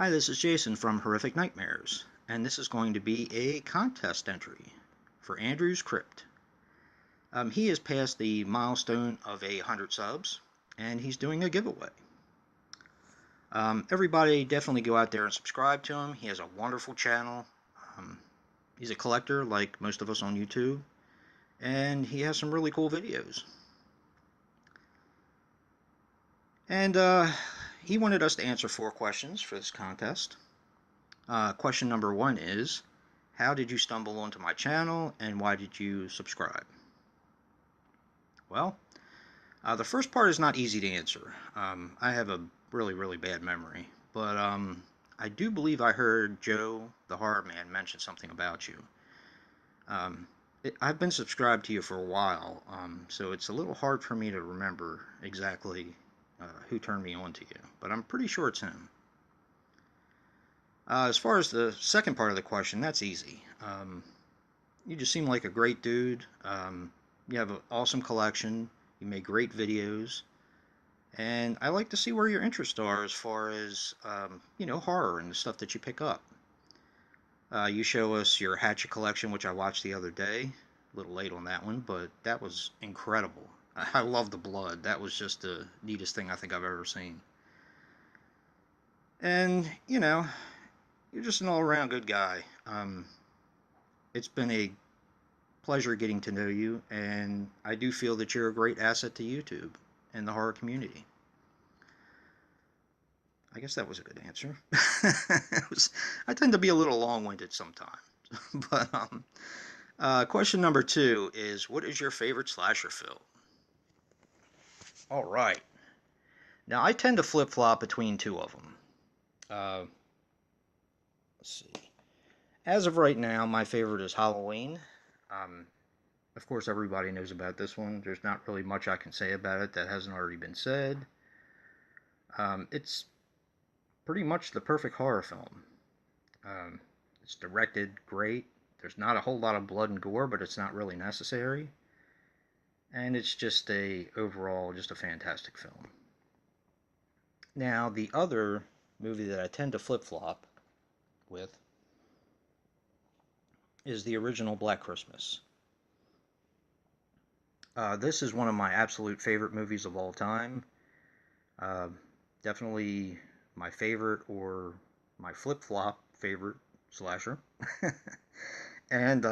Hi, this is Jason from Horrific Nightmares, and this is going to be a contest entry for Andrew's Crypt. He has passed the milestone of 100 subs, and he's doing a giveaway. Everybody definitely go out there and subscribe to him. He has a wonderful channel. Um, he's a collector like most of us on YouTube, and he has some really cool videos. And he wanted us to answer 4 questions for this contest. Question number 1 is, how did you stumble onto my channel and why did you subscribe? Well, the first part is not easy to answer. I have a really bad memory, but I do believe I heard Joe, the horror man, mention something about you. I've been subscribed to you for a while, so it's a little hard for me to remember exactly who turned me on to you, but I'm pretty sure it's him. As far as the second part of the question, that's easy. You just seem like a great dude. You have an awesome collection. You make great videos. And I like to see where your interests are as far as, horror and the stuff that you pick up. You show us your Hatchet collection, which I watched the other day. A little late on that one, but that was incredible. I love the blood. That was just the neatest thing I think I've ever seen. And, you're just an all-around good guy. It's been a pleasure getting to know you, and I do feel that you're a great asset to YouTube and the horror community. I guess that was a good answer. I tend to be a little long-winded sometimes. But question number 2 is, what is your favorite slasher film? All right. Now, I tend to flip-flop between 2 of them. Let's see. As of right now, my favorite is Halloween. Of course, everybody knows about this one. There's not really much I can say about it that hasn't already been said. It's pretty much the perfect horror film. It's directed great. There's not a whole lot of blood and gore, but it's not really necessary. And it's just overall, just a fantastic film. Now, the other movie that I tend to flip-flop with is the original Black Christmas. This is one of my absolute favorite movies of all time. Definitely my favorite or my flip-flop favorite slasher. And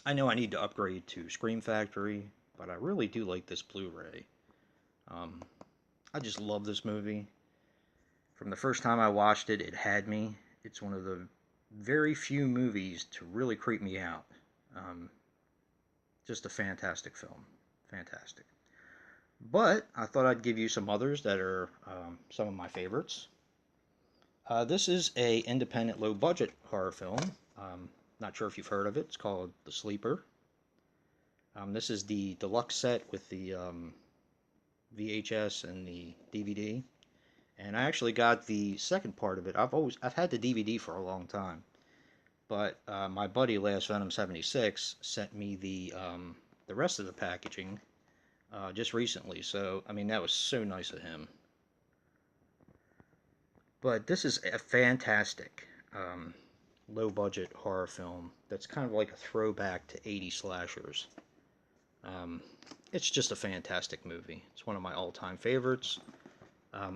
I know I need to upgrade to Scream Factory, but I really do like this Blu-ray. I just love this movie. From the first time I watched it, it had me. It's one of the very few movies to really creep me out. Just a fantastic film. Fantastic. But I thought I'd give you some others that are some of my favorites. This is a independent low-budget horror film. Not sure if you've heard of it. It's called The Sleeper. This is the deluxe set with the VHS and the DVD. And I actually got the second part of it. I've had the DVD for a long time. But my buddy Last Venom 76 sent me the rest of the packaging just recently. So, I mean, that was so nice of him. But this is a fantastic low-budget horror film that's kind of like a throwback to 80 slashers. It's just a fantastic movie. It's one of my all-time favorites.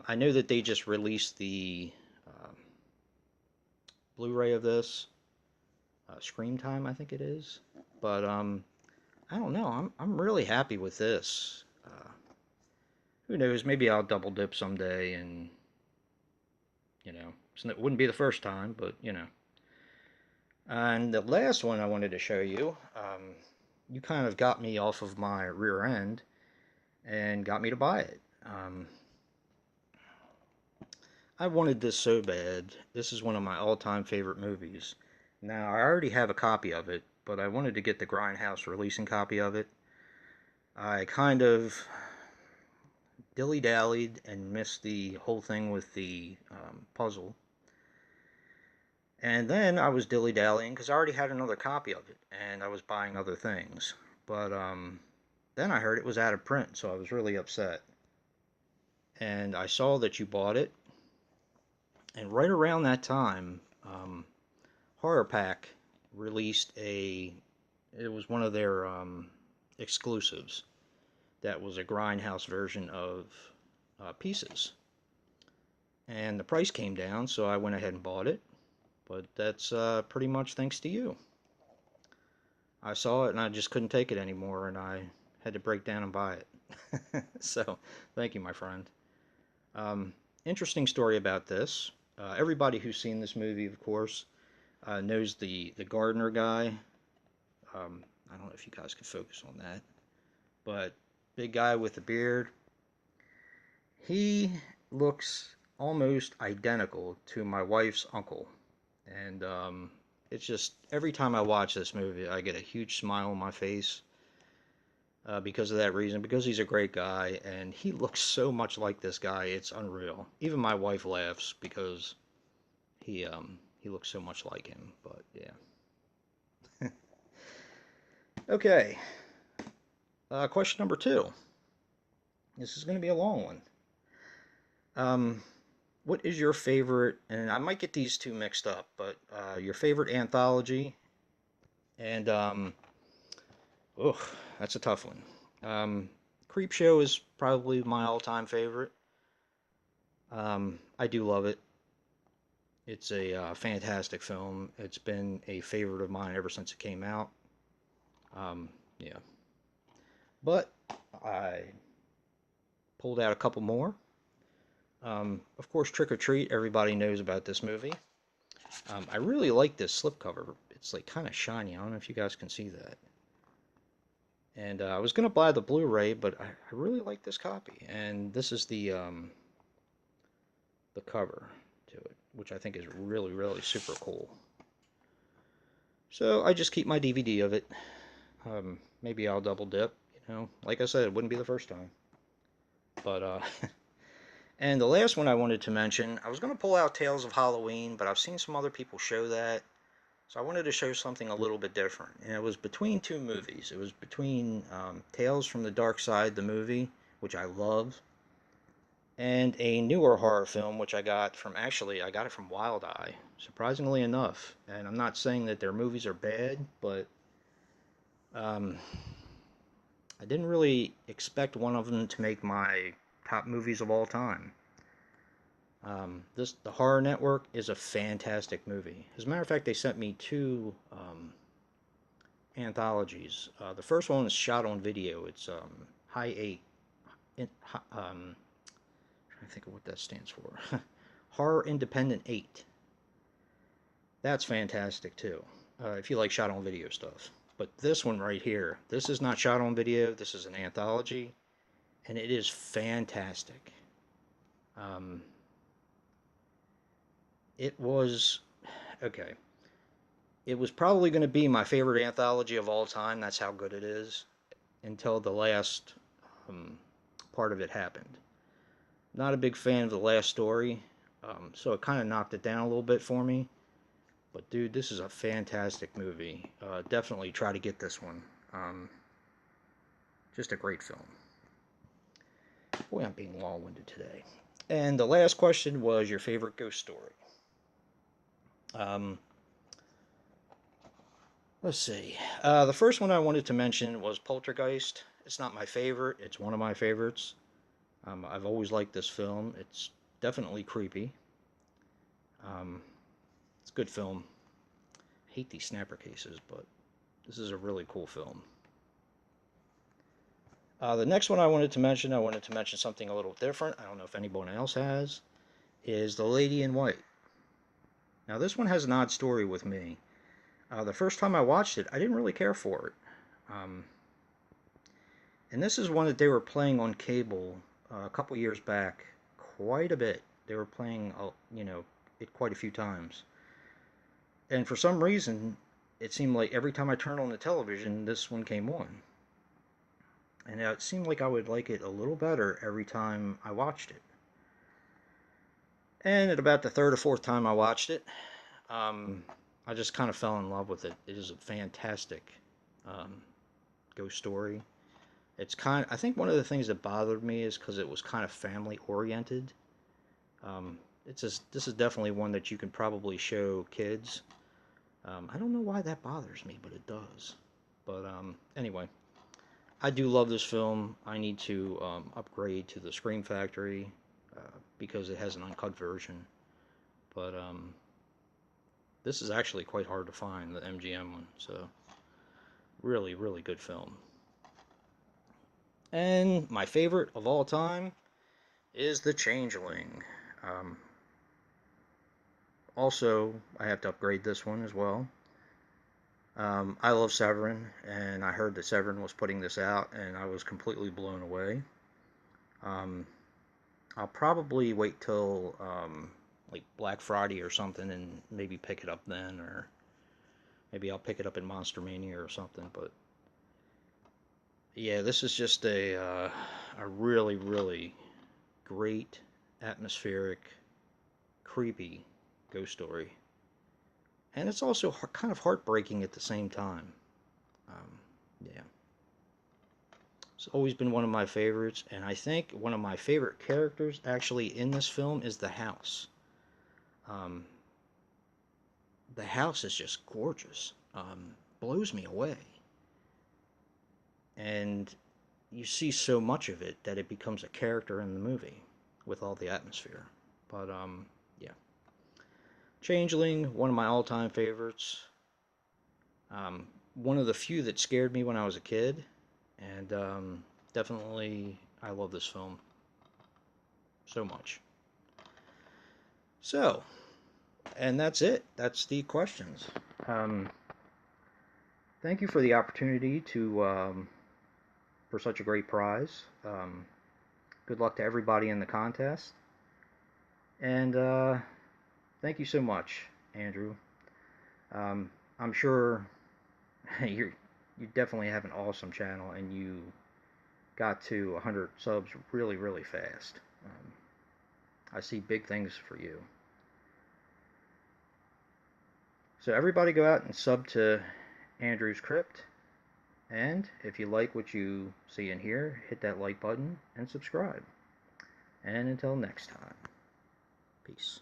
I know that they just released the Blu-ray of this. Scream Time, I think it is. But I don't know. I'm really happy with this. Who knows? Maybe I'll double dip someday, and it wouldn't be the first time, but And the last one I wanted to show you, you kind of got me off of my rear end and got me to buy it. I wanted this so bad. This is one of my all-time favorite movies. Now, I already have a copy of it, but I wanted to get the Grindhouse releasing copy of it. I kind of dilly-dallied and missed the whole thing with the puzzle. And then I was dilly-dallying because I already had another copy of it, and I was buying other things. But then I heard it was out of print, so I was really upset. And I saw that you bought it, And right around that time, Horror Pack released it was one of their exclusives. That was a grindhouse version of Pieces. And the price came down, so I went ahead and bought it. But that's pretty much thanks to you. I saw it and I just couldn't take it anymore, and I had to break down and buy it. So, thank you, my friend. Um, Interesting story about this. Everybody who's seen this movie, of course, knows the gardener guy. I don't know if you guys could focus on that, but big guy with the beard. He looks almost identical to my wife's uncle, and it's just every time I watch this movie, I get a huge smile on my face because of that reason. Because he's a great guy, and he looks so much like this guy, it's unreal. Even my wife laughs because he looks so much like him. But yeah. Okay. Question number two. This is going to be a long one. Um, what is your favorite? And I might get these two mixed up, but your favorite anthology and oh, that's a tough one. Creep Show is probably my all-time favorite. I do love it. It's a fantastic film. It's been a favorite of mine ever since it came out. Yeah, but I pulled out a couple more. Of course, Trick or Treat. Everybody knows about this movie. I really like this slipcover. It's like kind of shiny. I don't know if you guys can see that. And I was gonna buy the Blu-ray, but I really like this copy. And this is the cover to it, which I think is really, really super cool. So I just keep my DVD of it. Maybe I'll double dip. Like I said, it wouldn't be the first time. But and the last one I wanted to mention, I was gonna pull out Tales of Halloween, but I've seen some other people show that. So I wanted to show something a little bit different. And it was between two movies. It was between Tales from the Dark Side, the movie, which I love, and a newer horror film, which I got it from Wild Eye, surprisingly enough. And I'm not saying that their movies are bad, but um, I didn't really expect one of them to make my top movies of all time. The Horror Network is a fantastic movie. As a matter of fact, they sent me two anthologies. The first one is shot on video. It's High 8. Trying to think of what that stands for. Horror Independent 8. That's fantastic too, if you like shot on video stuff. But this one right here, this is not shot on video. This is an anthology, and it is fantastic. Um, it was okay. It was probably going to be my favorite anthology of all time. That's how good it is. Until the last um, part of it happened. Not a big fan of the last story, so it kind of knocked it down a little bit for me. But dude, this is a fantastic movie. Definitely try to get this one. Just a great film. Boy, I'm being long-winded today. And the last question was your favorite ghost story. Um, let's see. The first one I wanted to mention was Poltergeist. It's not my favorite. It's one of my favorites. I've always liked this film. It's definitely creepy. Um, it's a good film. I hate these snapper cases, but this is a really cool film. The next one I wanted to mention something a little different. I don't know if anyone else has, is The Lady in White. Now, this one has an odd story with me. The first time I watched it, I didn't really care for it. Um, and this is one that they were playing on cable a couple years back quite a bit. They were playing, it quite a few times. And for some reason, it seemed like every time I turned on the television, this one came on. And it seemed like I would like it a little better every time I watched it. And at about the third or fourth time I watched it, I just kind of fell in love with it. It is a fantastic um, ghost story. I think one of the things that bothered me is because it was kind of family oriented. this is definitely one that you can probably show kids. I don't know why that bothers me, but it does. But anyway, I do love this film. I need to upgrade to the Scream Factory because it has an uncut version. But this is actually quite hard to find, the MGM one. So really, really good film. And my favorite of all time is The Changeling. Um, Also, I have to upgrade this one as well. I love Severin, and I heard that Severin was putting this out, and I was completely blown away. Um, I'll probably wait till like Black Friday or something, and maybe pick it up then, or maybe I'll pick it up in Monster Mania or something. But yeah, this is just a really, really great, atmospheric, creepy ghost story. And it's also kind of heartbreaking at the same time. Yeah. It's always been one of my favorites, and I think one of my favorite characters actually in this film is the house. Um, the house is just gorgeous. Blows me away. And you see so much of it that it becomes a character in the movie with all the atmosphere. But yeah. Changeling, one of my all-time favorites. One of the few that scared me when I was a kid, and definitely I love this film so much. So, and that's it. That's the questions. Um, Thank you for the opportunity to for such a great prize. Good luck to everybody in the contest, and thank you so much, Andrew. I'm sure you definitely have an awesome channel, and you got to 100 subs really, really fast. I see big things for you. So everybody go out and sub to Andrew's Crypt. And if you like what you see and hear, hit that like button and subscribe. And until next time, peace.